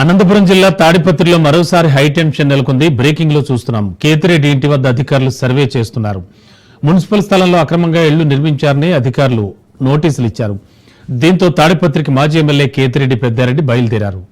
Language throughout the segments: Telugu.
అనంతపురం జిల్లా తాడిపత్రిలో మరోసారి హైటెన్షన్ నెలకొంది. బ్రేకింగ్ లో చూస్తున్నాం. కేతిరెడ్డి ఇంటి వద్ద అధికారులు సర్వే చేస్తున్నారు. మున్సిపల్ స్థలంలో అక్రమంగా ఇళ్లు నిర్మించారని అధికారులు నోటీసులు ఇచ్చారు. దీంతో తాడిపత్రికి మాజీ ఎమ్మెల్యే కేతిరెడ్డి పెద్దారెడ్డి బయలుదేరారు.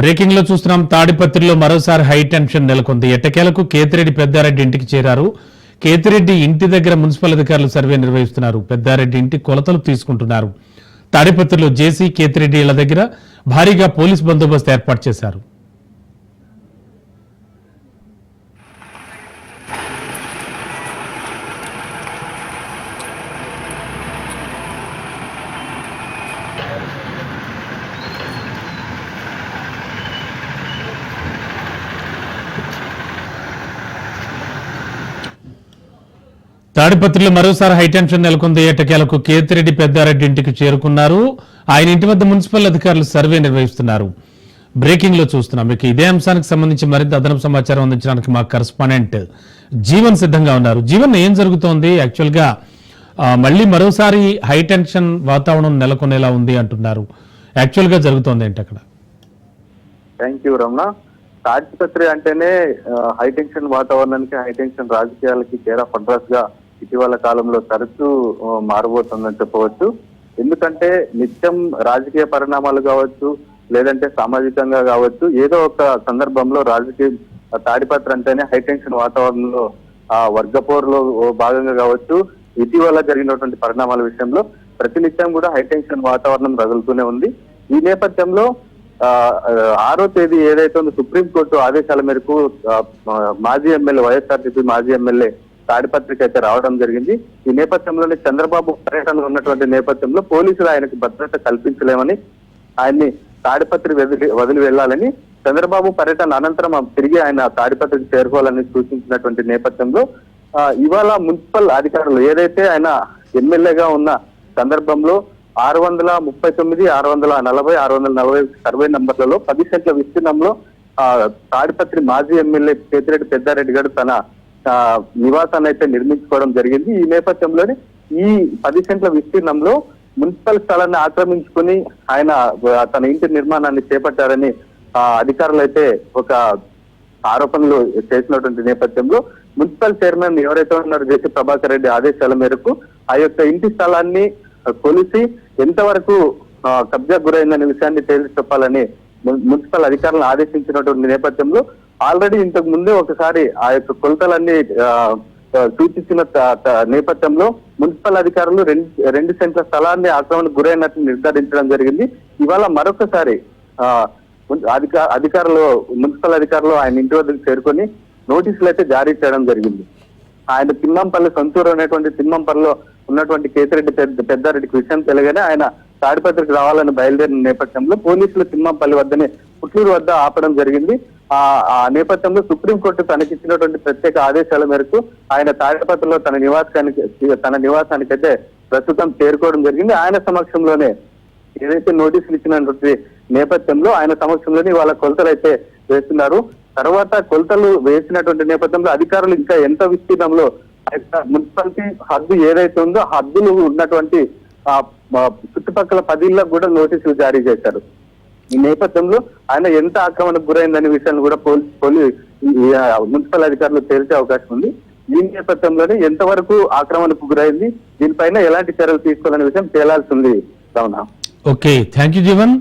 బ్రేకింగ్ లో చూస్తున్నాం. తాడిపత్రిలో మరోసారి హైటెన్షన్ నెలకొంది. ఎట్టకేలకు కేతిరెడ్డి పెద్దారెడ్డి ఇంటికి చేరారు. కేతిరెడ్డి ఇంటి దగ్గర మున్సిపల్ అధికారులు సర్వే నిర్వహిస్తున్నారు. పెద్దారెడ్డి ఇంటి కొలతలు తీసుకుంటున్నారు. తాడిపత్రిలో జేసీ కేతిరెడ్డి ఇళ్ల దగ్గర భారీగా పోలీస్ బందోబస్తు ఏర్పాటు చేశారు. తాడిపత్రిలో మరోసారి హైటెన్షన్ నెలకొంది. ఎట్టకేలకు కేతిరెడ్డి పెద్దారెడ్డి ఇంటికి చేరుకున్నారు. ఆయన ఇంటి వద్ద మున్సిపల్ అధికారులు సర్వే నిర్వహిస్తున్నారు. బ్రేకింగ్ లో చూస్తున్నాం. మీకు ఇదే అంశానికి సంబంధించి మరింత అదనపు సమాచారం అందించడానికి మా కరెస్పాండెంట్ జీవన్ సిద్ధంగా ఉన్నారు. జీవన్, ఏం జరుగుతోంది? యాక్చువల్ గా మళ్ళీ మరోసారి హైటెన్షన్ వాతావరణం నెలకొనేలా ఉంది అంటున్నారు. యాక్చువల్ గా జరుగుతోంది ఏంటి అక్కడ? Thank you Ramana. తాడిపత్రి అంటేనే హైటెన్షన్ వాతావరణానికి, హైటెన్షన్ రాజకీయాలకి కేర్ ఆఫ్ అడ్రస్ గా ఇటీవల కాలంలో తరచూ మారబోతుందని చెప్పవచ్చు. ఎందుకంటే నిత్యం రాజకీయ పరిణామాలు కావచ్చు, లేదంటే సామాజికంగా కావచ్చు, ఏదో ఒక సందర్భంలో రాజకీయ తాడిపత్రి అంటేనే హైటెన్షన్ వాతావరణంలో వర్గపోరులో భాగంగా కావచ్చు, ఇటీవల జరిగినటువంటి పరిణామాల విషయంలో ప్రతినిత్యం కూడా హైటెన్షన్ వాతావరణం రగులుతూనే ఉంది. ఈ నేపథ్యంలో 6వ తేదీ ఏదైతే ఉందో సుప్రీంకోర్టు ఆదేశాల మేరకు మాజీ ఎమ్మెల్యే, వైఎస్ఆర్సీపీ మాజీ ఎమ్మెల్యే తాడిపత్రికి అయితే రావడం జరిగింది. ఈ నేపథ్యంలోనే చంద్రబాబు పర్యటనలో ఉన్నటువంటి నేపథ్యంలో పోలీసులు ఆయనకు భద్రత కల్పించలేమని, ఆయన్ని తాడిపత్రి వదిలి వెళ్లాలని, చంద్రబాబు పర్యటన అనంతరం తిరిగి ఆయన తాడిపత్రికి చేరుకోవాలని సూచించినటువంటి నేపథ్యంలో ఇవాళ మున్సిపల్ అధికారులు ఏదైతే ఆయన ఎమ్మెల్యేగా ఉన్న సందర్భంలో 639, 640, 640 సర్వే నంబర్లలో 10 సెంట్ల విస్తీర్ణంలో తాడిపత్రి మాజీ ఎమ్మెల్యే కేతిరెడ్డి పెద్దారెడ్డి గారు తన నివాసాన్ని అయితే నిర్మించుకోవడం జరిగింది. ఈ నేపథ్యంలోనే ఈ 10 సెంట్ల విస్తీర్ణంలో మున్సిపల్ స్థలాన్ని ఆక్రమించుకుని ఆయన తన ఇంటి నిర్మాణాన్ని చేపట్టారని అధికారులు అయితే ఒక ఆరోపణలు చేసినటువంటి నేపథ్యంలో మున్సిపల్ చైర్మన్ ఎవరైతే ఉన్నారో జేసీ ప్రభాకర్ రెడ్డి ఆదేశాల మేరకు ఆ యొక్క ఇంటి స్థలాన్ని కొలిసి ఎంతవరకు కబ్జా గురైందనే విషయాన్ని తేల్చి చెప్పాలని మున్సిపల్ అధికారులను ఆదేశించినటువంటి నేపథ్యంలో ఆల్రెడీ ఇంతకు ముందే ఒకసారి ఆ యొక్క కొలతలన్నీ సూచించిన నేపథ్యంలో మున్సిపల్ అధికారులు 2 సెంట్ల స్థలాన్ని ఆక్రమణకు గురైనట్లు నిర్ధారించడం జరిగింది. ఇవాళ మరొకసారి అధికారులు మున్సిపల్ అధికారులు ఆయన ఇంటి వద్దకు చేరుకొని నోటీసులు అయితే జారీ చేయడం జరిగింది. ఆయన తిమ్మంపల్లి సొంతూరు అనేటువంటి తిమ్మంపల్లిలో ఉన్నటువంటి కేతిరెడ్డి పెద్దారెడ్డికి విషయం తెలియగానే ఆయన తాడిపత్రికి రావాలని బయలుదేరిన నేపథ్యంలో పోలీసులు తిమ్మంపల్లి వద్దనే పుట్లూరు వద్ద ఆపడం జరిగింది. ఆ నేపథ్యంలో సుప్రీంకోర్టు తనకిచ్చినటువంటి ప్రత్యేక ఆదేశాల మేరకు ఆయన తాడిపత్రిలో తన నివాసానికి అయితే ప్రస్తుతం చేరుకోవడం జరిగింది. ఆయన సమక్షంలోనే ఏదైతే నోటీసులు ఇచ్చినటువంటి నేపథ్యంలో ఆయన సమక్షంలోనే వాళ్ళ కొలతలు అయితే వేస్తున్నారు. తర్వాత కొలతలు వేసినటువంటి నేపథ్యంలో అధికారులు ఇంకా ఎంత విస్తీర్ణంలో మున్సిపాలిటీ హద్దు ఏదైతే ఉందో హద్దులు ఉన్నటువంటి చుట్టుపక్కల 10 ఇళ్లకు కూడా నోటీసులు జారీ చేశారు. ఈ నేపథ్యంలో ఆయన ఎంత ఆక్రమణకు గురైందనే విషయాన్ని కూడా మున్సిపల్ అధికారులు తేల్చే అవకాశం ఉంది. ఈ నేపథ్యంలోనే ఎంతవరకు ఆక్రమణకు గురైంది, దీనిపైన ఎలాంటి చర్యలు తీసుకోవాలనే విషయం తేలాల్సి ఉంది. Okay, thank you Jeevan.